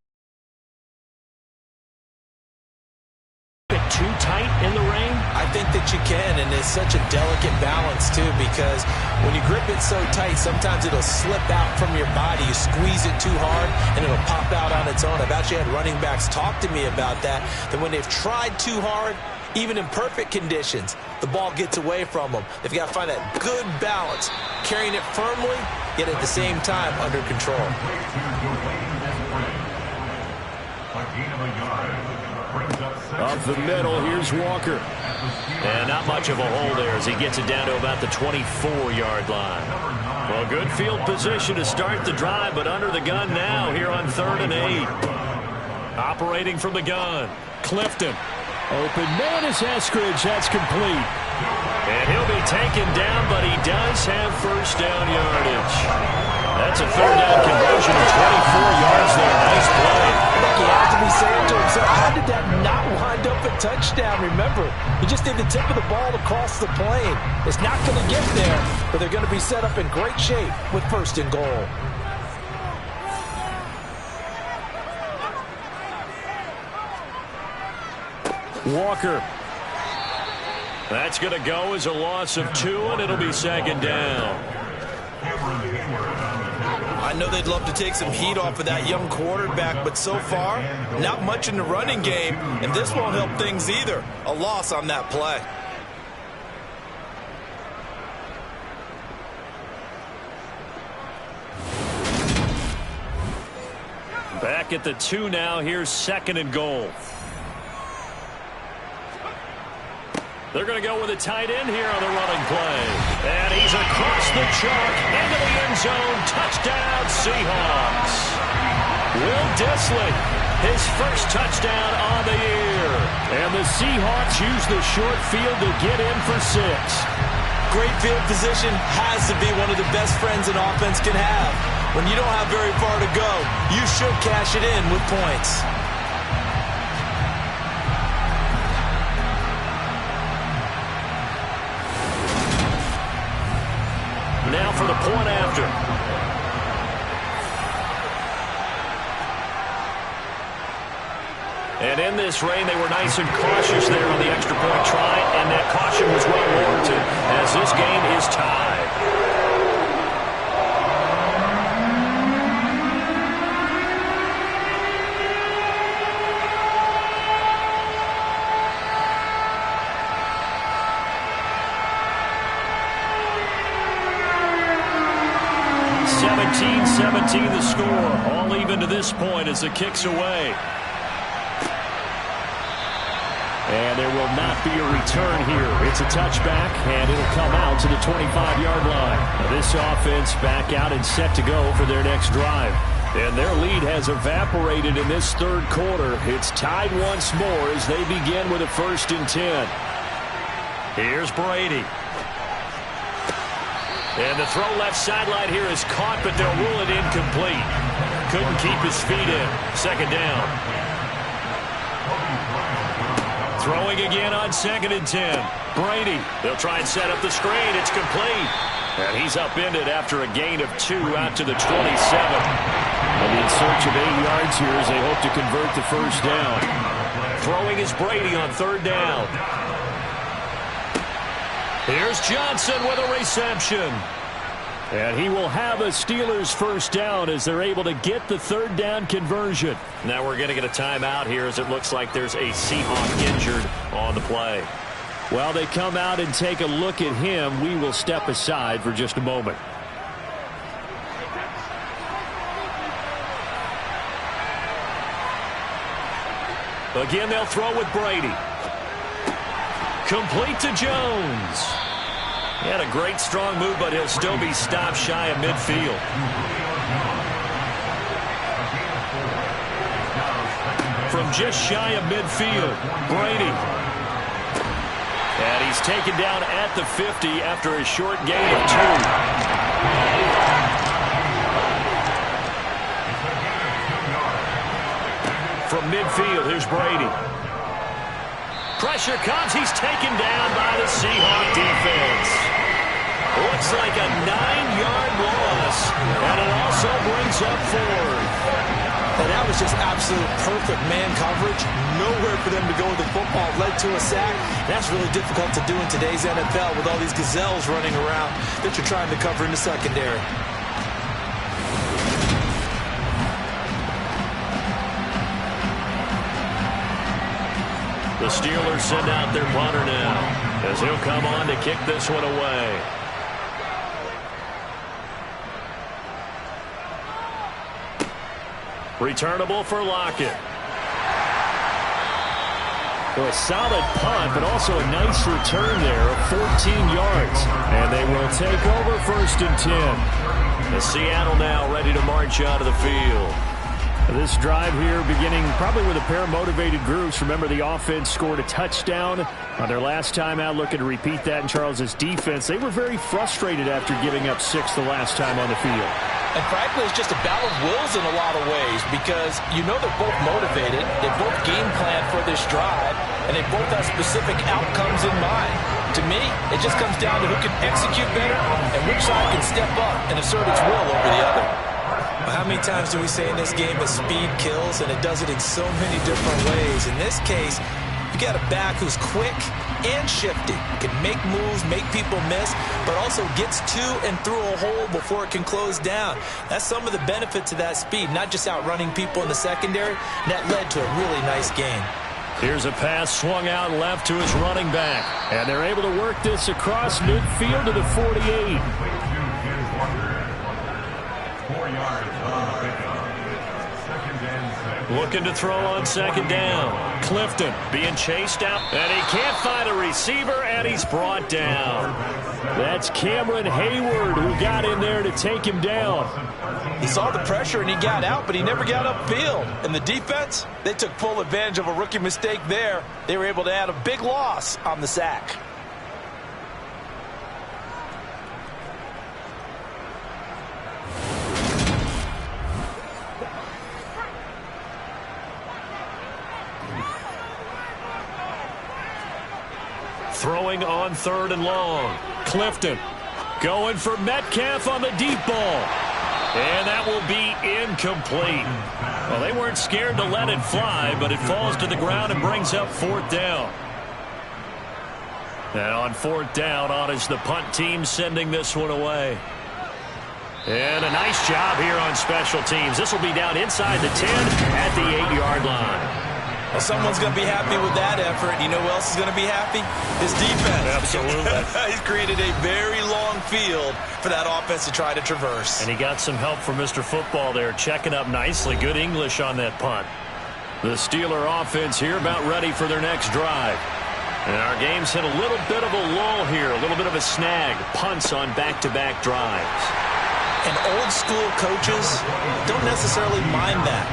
Speaker 3: too tight in the rain.
Speaker 4: I think that you can, and it's such a delicate balance, too, because when you grip it so tight, sometimes it'll slip out from your body. You squeeze it too hard, and it'll pop out on its own. I've actually had running backs talk to me about that when they've tried too hard, even in perfect conditions, the ball gets away from them. They've got to find that good balance, carrying it firmly, yet at the same time under control.
Speaker 2: Up the middle, here's Walker.
Speaker 3: And not much of a hole there as he gets it down to about the 24-yard line. Well, good field position to start the drive, but under the gun now here on 3rd and 8. Operating from the gun, Clifton.
Speaker 2: Open man is Eskridge. That's complete.
Speaker 3: And he'll be taken down, but he does have 1st down yardage. That's a 3rd down conversion of 24 yards there. Nice play.
Speaker 4: I think he has to be saying to himself, how did that not wind up a touchdown? Remember, you just need the tip of the ball to cross the plane. It's not going to get there, but they're going to be set up in great shape with 1st and goal.
Speaker 2: Walker.
Speaker 3: That's going to go as a loss of 2, and it'll be 2nd down.
Speaker 4: I know they'd love to take some heat off of that young quarterback, but so far, not much in the running game, and this won't help things either. A loss on that play.
Speaker 3: Back at the 2 now. Here's 2nd and goal. They're going to go with a tight end here on the running play. And he's across the chalk into the end zone. Touchdown, Seahawks. Will Dissly, his 1st touchdown on the year.
Speaker 2: And the Seahawks use the short field to get in for 6.
Speaker 4: Great field position has to be one of the best friends an offense can have. When you don't have very far to go, you should cash it in with points.
Speaker 3: Now for the point after. And in this rain, they were nice and cautious there on the extra point try, and that caution was well warranted as this game is tied. 17-17 the score. All even to this point as the kick's away. And there will not be a return here. It's a touchback, and it'll come out to the 25-yard line. Now this offense back out and set to go for their next drive. And their lead has evaporated in this third quarter. It's tied once more as they begin with a 1st and 10. Here's Brady. And the throw left sideline here is caught, but they'll rule it incomplete. Couldn't keep his feet in. 2nd down. Throwing again on 2nd and 10. Brady. They'll try and set up the screen. It's complete. And he's upended after a gain of 2 out to the 27. They'll be in search of 8 yards here as they hope to convert the 1st down. Throwing is Brady on 3rd down. Here's Johnson with a reception. And he will have a Steelers 1st down as they're able to get the 3rd down conversion. Now we're going to get a timeout here as it looks like there's a Seahawk injured on the play. While they come out and take a look at him, we will step aside for just a moment. Again, they'll throw with Brady. Complete to Jones. He had a great strong move, but he'll still be stopped shy of midfield. From just shy of midfield, Brady. And he's taken down at the 50 after a short gain of 2. From midfield, here's Brady. Pressure comes. He's taken down by the Seahawk defense. Looks like a 9-yard loss, and it also brings up 4th.
Speaker 4: And that was just absolute perfect man coverage. Nowhere for them to go with the football. Led to a sack. That's really difficult to do in today's NFL with all these gazelles running around that you're trying to cover in the secondary.
Speaker 3: The Steelers send out their punter now as he'll come on to kick this one away. Returnable for Lockett. Well, a solid punt, but also a nice return there of 14 yards. And they will take over 1st and 10. The Seattle now ready to march out of the field. This drive here beginning probably with a pair of motivated groups. Remember, the offense scored a touchdown on their last time out, looking to repeat that in Charles's defense. They were very frustrated after giving up 6 the last time on the field.
Speaker 4: And frankly, it's just a battle of wills in a lot of ways because you know they're both motivated, they both game plan for this drive, and they both have specific outcomes in mind. To me, it just comes down to who can execute better and which side can step up and assert its will over the other. How many times do we say in this game that speed kills, and it does it in so many different ways? In this case, you got a back who's quick and shifty, can make moves, make people miss, but also gets to and through a hole before it can close down. That's some of the benefits of that speed, not just outrunning people in the secondary. And that led to a really nice gain.
Speaker 3: Here's a pass swung out left to his running back, and they're able to work this across midfield to the 48.
Speaker 5: 4 yards on the pickup. 2nd and 7.
Speaker 3: Looking to throw on 2nd down. Clifton being chased out, and he can't find a receiver, and he's brought down. That's Cameron Hayward who got in there to take him down.
Speaker 4: He saw the pressure and he got out, but he never got upfield. And the defense, they took full advantage of a rookie mistake there. They were able to add a big loss on the sack.
Speaker 3: Throwing on 3rd and long. Clifton going for Metcalf on the deep ball. And that will be incomplete. Well, they weren't scared to let it fly, but it falls to the ground and brings up 4th down. And on 4th down, on is the punt team sending this one away. And a nice job here on special teams. This will be down inside the 10 at the 8-yard line.
Speaker 4: Well, someone's going to be happy with that effort. You know who else is going to be happy? His defense.
Speaker 3: Absolutely.
Speaker 4: He's created a very long field for that offense to try to traverse.
Speaker 3: And he got some help from Mr. Football there, checking up nicely. Good English on that punt. The Steeler offense here about ready for their next drive. And our game's hit a little bit of a lull here, a little bit of a snag. Punts on back-to-back drives.
Speaker 4: And old-school coaches don't necessarily mind that.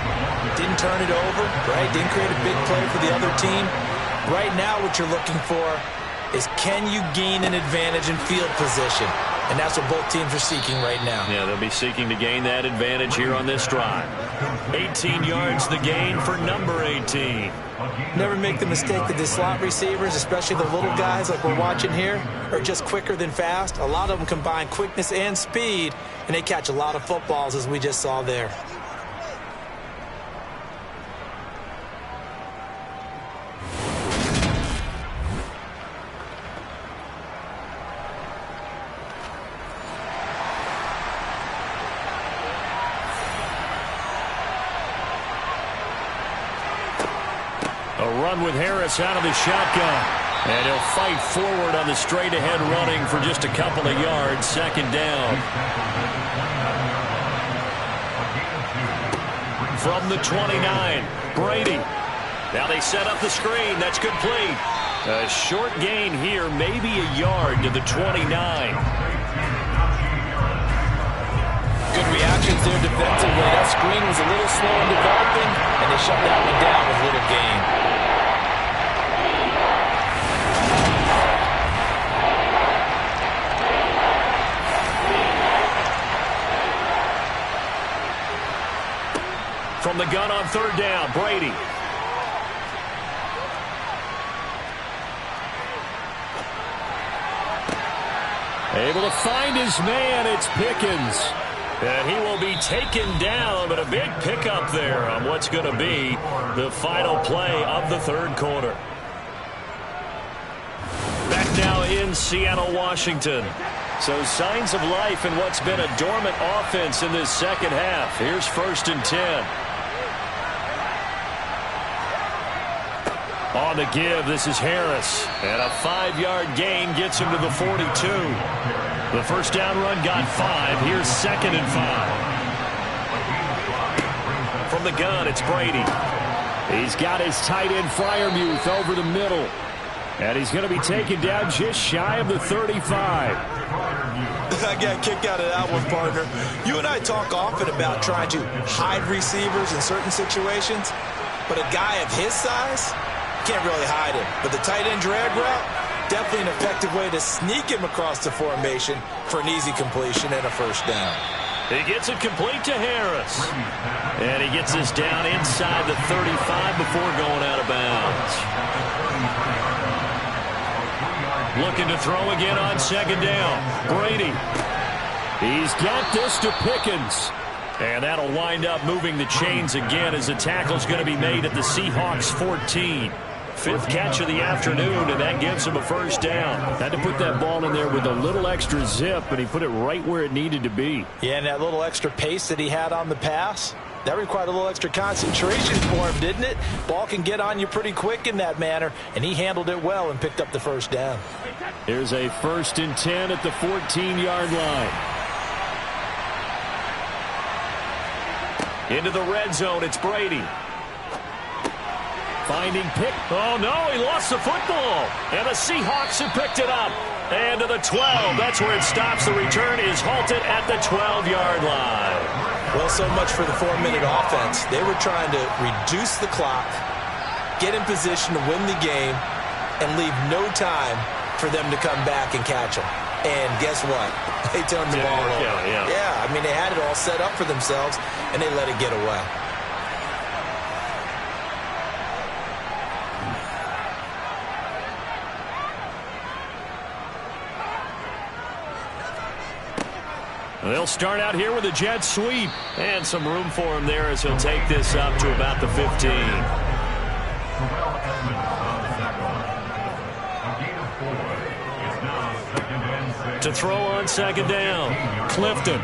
Speaker 4: Didn't turn it over, right? Didn't create a big play for the other team. Right now what you're looking for is, can you gain an advantage in field position? And that's what both teams are seeking right now.
Speaker 3: Yeah, they'll be seeking to gain that advantage here on this drive. 18 yards the gain for number 18.
Speaker 4: Never make the mistake that the slot receivers, especially the little guys like we're watching here, are just quicker than fast. A lot of them combine quickness and speed, and they catch a lot of footballs, as we just saw there.
Speaker 3: A run with Harris out of the shotgun. And he'll fight forward on the straight-ahead running for just a couple of yards. Second down. From the 29, Brady. Now they set up the screen. That's complete. A short gain here, maybe a yard to the 29.
Speaker 4: Good reactions there defensively. That screen was a little slow in developing, and they shut that one down with little gain.
Speaker 3: From the gun on third down, Brady. Able to find his man, it's Pickens. And he will be taken down, but a big pickup there on what's going to be the final play of the third quarter. Back now in Seattle, Washington. So signs of life in what's been a dormant offense in this second half. Here's 1st and 10. On the give, this is Harris. And a 5-yard gain gets him to the 42. The first down run got 5. Here's 2nd and 5. From the gun, it's Brady. He's got his tight end Freiermuth over the middle. And he's going to be taken down just shy of the 35.
Speaker 4: I got kicked out of that one, partner. You and I talk often about trying to hide receivers in certain situations, but a guy of his size can't really hide him. But the tight end drag route, definitely an effective way to sneak him across the formation for an easy completion and a first down.
Speaker 3: He gets it complete to Harris. And he gets this down inside the 35 before going out of bounds. Looking to throw again on second down. Brady. He's got this to Pickens. And that'll wind up moving the chains again as the tackle's going to be made at the Seahawks 14. 5th catch of the afternoon, and that gives him a first down.
Speaker 2: Had to put that ball in there with a little extra zip, and he put it right where it needed to be.
Speaker 4: Yeah, and that little extra pace that he had on the pass, that required a little extra concentration for him, didn't it? Ball can get on you pretty quick in that manner, and he handled it well and picked up the first down.
Speaker 2: Here's a 1st and 10 at the 14-yard line.
Speaker 3: Into the red zone, it's Brady. Finding Pick. Oh, no, he lost the football. And the Seahawks have picked it up. And to the 12. That's where it stops. The return is halted at the 12-yard line.
Speaker 4: Well, so much for the 4-minute offense. They were trying to reduce the clock, get in position to win the game, and leave no time for them to come back and catch them. And guess what? They turned the ball over. Yeah, I mean, they had it all set up for themselves, and they let it get away.
Speaker 3: They'll start out here with a jet sweep. And some room for him there as he'll take this up to about the 15. To throw on second down, Clifton.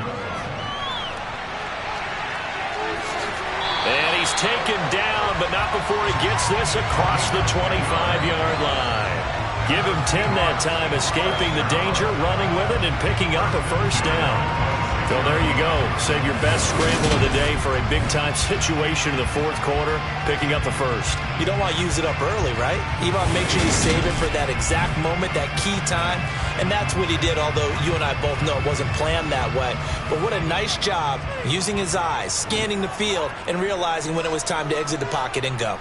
Speaker 3: And he He's taken down, but not before he gets this across the 25-yard line. Give him 10 that time, escaping the danger, running with it, and picking up a first down. So there you go. Save your best scramble of the day for a big-time situation in the fourth quarter, picking up the first.
Speaker 4: You don't want to use it up early, right? You want to make sure you save it for that exact moment, that key time. And that's what he did, although you and I both know it wasn't planned that way. But what a nice job using his eyes, scanning the field, and realizing when it was time to exit the pocket and go.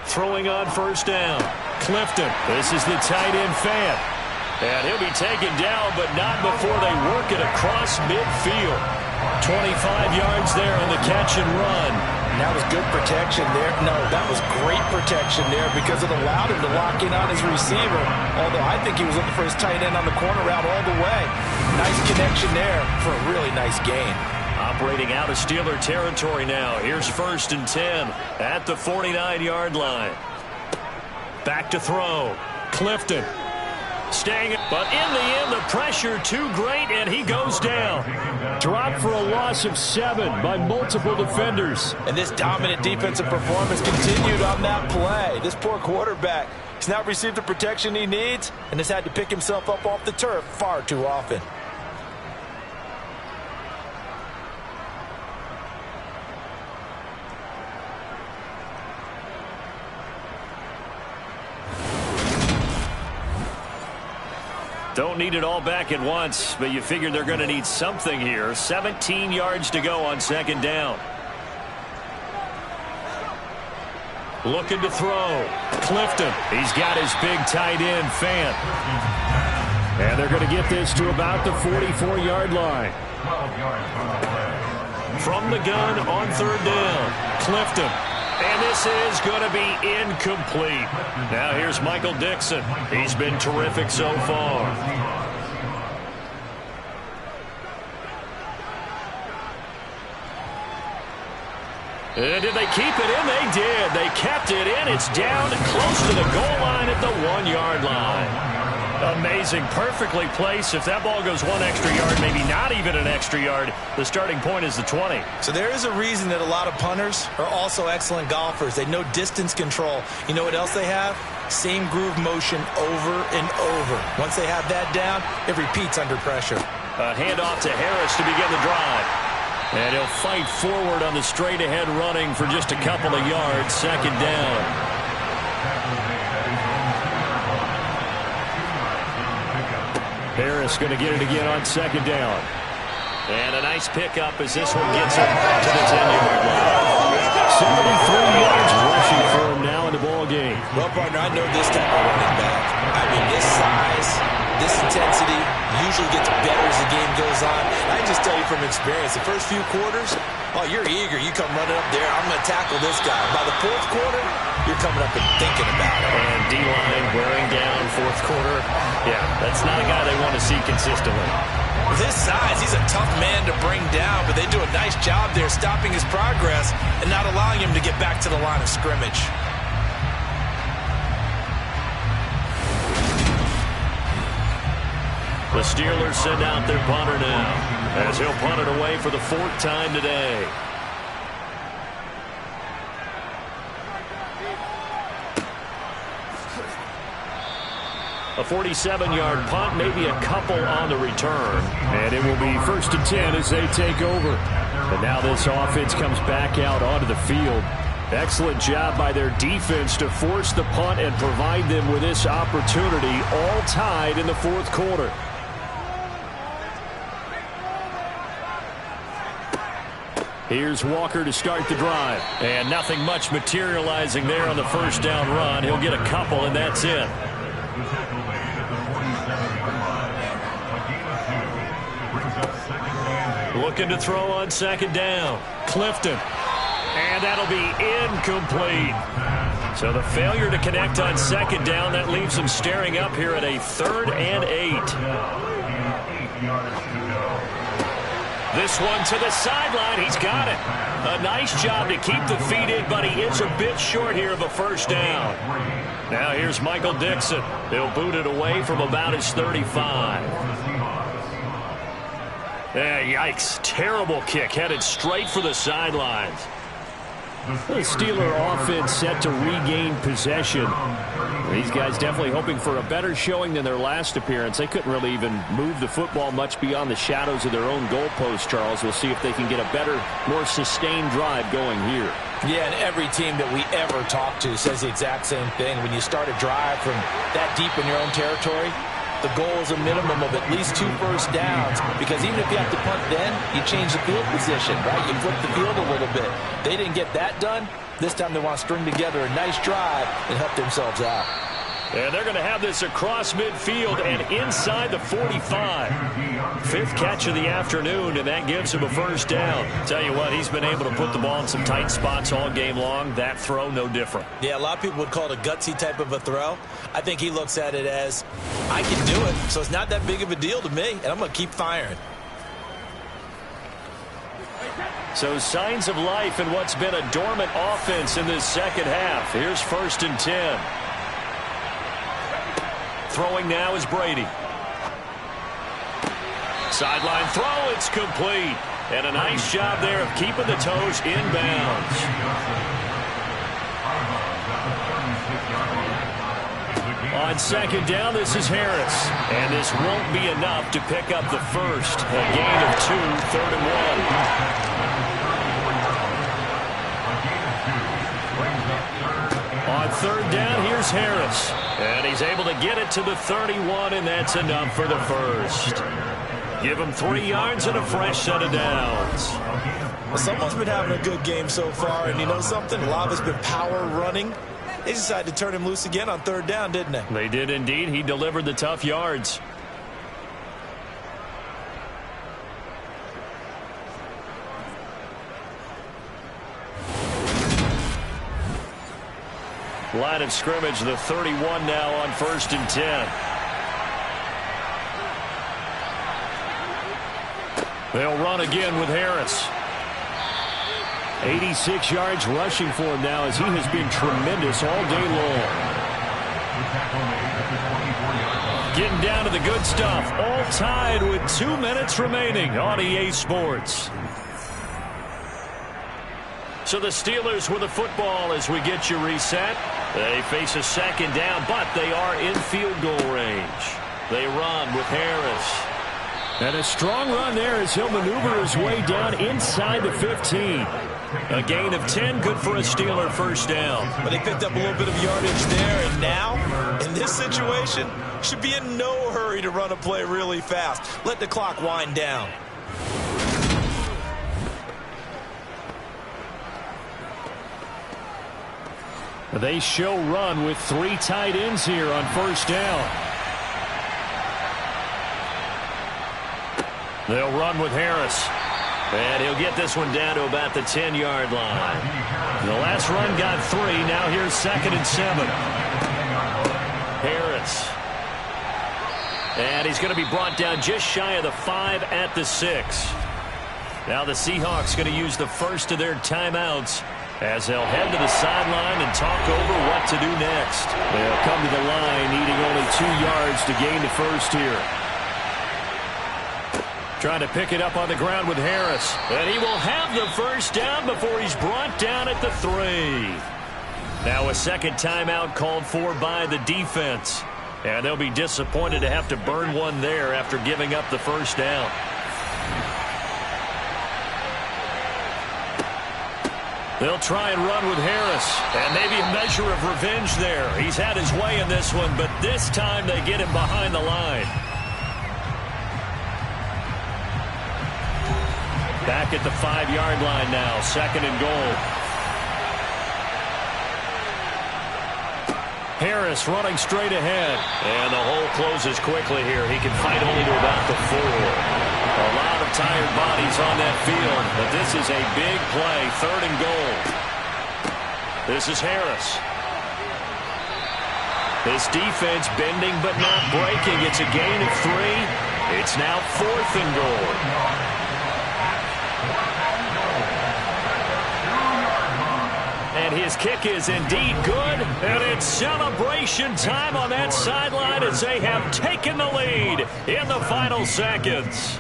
Speaker 3: Throwing on first down. Clifton. This is the tight end Fant. And he'll be taken down, but not before they work it across midfield. 25 yards there on the catch and run.
Speaker 4: And that was good protection there. No, that was great protection there because it allowed him to lock in on his receiver. Although I think he was looking for his tight end on the corner route all the way. Nice connection there for a really nice gain.
Speaker 3: Operating out of Steeler territory now. Here's 1st and 10 at the 49-yard line. Back to throw. Clifton. Staying, but in the end, the pressure too great, and he goes down.
Speaker 2: Dropped for a loss of 7 by multiple defenders.
Speaker 4: And this dominant defensive performance continued on that play. This poor quarterback, he's not received the protection he needs and has had to pick himself up off the turf far too often.
Speaker 3: Don't need it all back at once, but you figure they're going to need something here. 17 yards to go on 2nd down. Looking to throw. Clifton. He's got his big tight end, Fant.
Speaker 2: And they're going to get this to about the 44-yard line.
Speaker 3: From the gun on 3rd down. Clifton. And this is going to be incomplete. Now here's Michael Dixon. He's been terrific so far. And did they keep it in? They did. They kept it in. It's down close to the goal line at the 1-yard line. Amazing. Perfectly placed. If that ball goes 1 extra yard, maybe not even an extra yard, the starting point is the 20.
Speaker 4: So there is a reason that a lot of punters are also excellent golfers. They know distance control. You know what else they have? Same groove motion over and over. Once they have that down, it repeats under pressure.
Speaker 3: A handoff to Harris to begin the drive. And he'll fight forward on the straight-ahead running for just a couple of yards. 2nd down.
Speaker 2: Harris going to get it again on 2nd down.
Speaker 3: And a nice pickup as this one gets him to the 10-yard line.
Speaker 2: 73 yards rushing for him now in the ball game.
Speaker 4: Well, partner, I know this type of running back. I mean, this size, this intensity usually gets better as the game goes on. I can just tell you from experience, the first few quarters, oh, you're eager. You come running up there. I'm going to tackle this guy. By the 4th quarter, you're coming up and thinking about it.
Speaker 3: And D-line wearing down 4th quarter. Yeah, that's not a guy they want to see consistently.
Speaker 4: With his size, he's a tough man to bring down, but they do a nice job there stopping his progress and not allowing him to get back to the line of scrimmage.
Speaker 3: The Steelers send out their punter now, as he'll punt it away for the 4th time today. A 47-yard punt, maybe a couple on the return.
Speaker 2: And it will be 1st and 10 as they take over. But now this offense comes back out onto the field. Excellent job by their defense to force the punt and provide them with this opportunity, all tied in the 4th quarter. Here's Walker to start the drive.
Speaker 3: And nothing much materializing there on the 1st down run. He'll get a couple, and that's it. Looking to throw on 2nd down. Clifton. And that'll be incomplete. So the failure to connect on 2nd down, that leaves him staring up here at a 3rd and 8. This one to the sideline. He's got it. A nice job to keep the feet in, but he is a bit short here of a 1st down. Now here's Michael Dixon. He'll boot it away from about his 35. Yikes. Terrible kick. Headed straight for the sidelines.
Speaker 2: The Steeler offense set to regain possession. These guys definitely hoping for a better showing than their last appearance. They couldn't really even move the football much beyond the shadows of their own goalpost, Charles. We'll see if they can get a better, more sustained drive going here.
Speaker 4: Yeah, and every team that we ever talk to says the exact same thing. When you start a drive from that deep in your own territory, the goal is a minimum of at least 2 first downs, because even if you have to punt then, you change the field position, right? You flip the field a little bit. They didn't get that done. This time they want to string together a nice drive and help themselves out.
Speaker 3: And they're going to have this across midfield and inside the 45. 5th catch of the afternoon, and that gives him a first down. Tell you what, he's been able to put the ball in some tight spots all game long. That throw, no different.
Speaker 4: Yeah, a lot of people would call it a gutsy type of a throw. I think he looks at it as, I can do it, so it's not that big of a deal to me, and I'm going to keep firing.
Speaker 3: So signs of life in what's been a dormant offense in this second half. Here's 1st and 10. Throwing now is Brady. Sideline throw, it's complete. And a nice job there of keeping the toes inbounds. On 2nd down, this is Harris. And this won't be enough to pick up the first. A gain of 2, 3rd and 1. On 3rd down, here's Harris. And he's able to get it to the 31, and that's enough for the first. Give him 3 yards and a fresh set of downs.
Speaker 4: Well, someone's been having a good game so far, and you know something? A lot of it's been power running. They decided to turn him loose again on 3rd down, didn't they?
Speaker 3: They did indeed. He delivered the tough yards. Line of scrimmage, the 31 now on 1st and 10. They'll run again with Harris.
Speaker 2: 86 yards rushing for him now, as he has been tremendous all day long.
Speaker 3: Getting down to the good stuff. All tied with 2 minutes remaining on EA Sports. So the Steelers with the football as we get you reset. They face a 2nd down, but they are in field goal range. They run with Harris.
Speaker 2: And a strong run there as he'll maneuver his way down inside the 15.
Speaker 3: A gain of 10, good for a Steeler first down.
Speaker 4: But they picked up a little bit of yardage there, and now, in this situation, should be in no hurry to run a play really fast. Let the clock wind down.
Speaker 2: They show run with 3 tight ends here on 1st down.
Speaker 3: They'll run with Harris. And he'll get this one down to about the 10-yard line. The last run got 3. Now here's 2nd and 7. Harris. And he's going to be brought down just shy of the 5 at the 6. Now the Seahawks going to use the first of their timeouts as they'll head to the sideline and talk over what to do next.
Speaker 2: They'll come to the line needing only 2 yards to gain the first here.
Speaker 3: Trying to pick it up on the ground with Harris. And he will have the first down before he's brought down at the 3. Now a 2nd timeout called for by the defense. And they'll be disappointed to have to burn one there after giving up the first down. They'll try and run with Harris. And maybe a measure of revenge there. He's had his way in this one, but this time they get him behind the line. Back at the 5-yard line now, 2nd and goal. Harris running straight ahead. And the hole closes quickly here. He can fight only to about the 4. A lot of tired bodies on that field, but this is a big play, 3rd and goal. This is Harris. This defense bending but not breaking. It's a gain of 3. It's now 4th and goal. And his kick is indeed good, and it's celebration time on that sideline as they have taken the lead in the final seconds.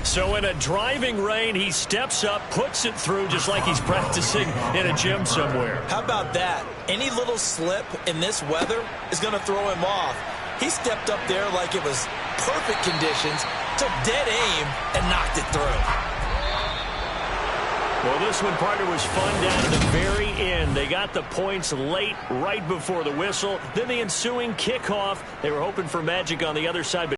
Speaker 3: So in a driving rain, he steps up, puts it through just like he's practicing in a gym somewhere.
Speaker 4: How about that? Any little slip in this weather is going to throw him off. He stepped up there like it was perfect conditions, took dead aim, and knocked it through.
Speaker 3: Well, this one, partner, was fun down to the very end. They got the points late, right before the whistle. Then the ensuing kickoff. They were hoping for magic on the other side, but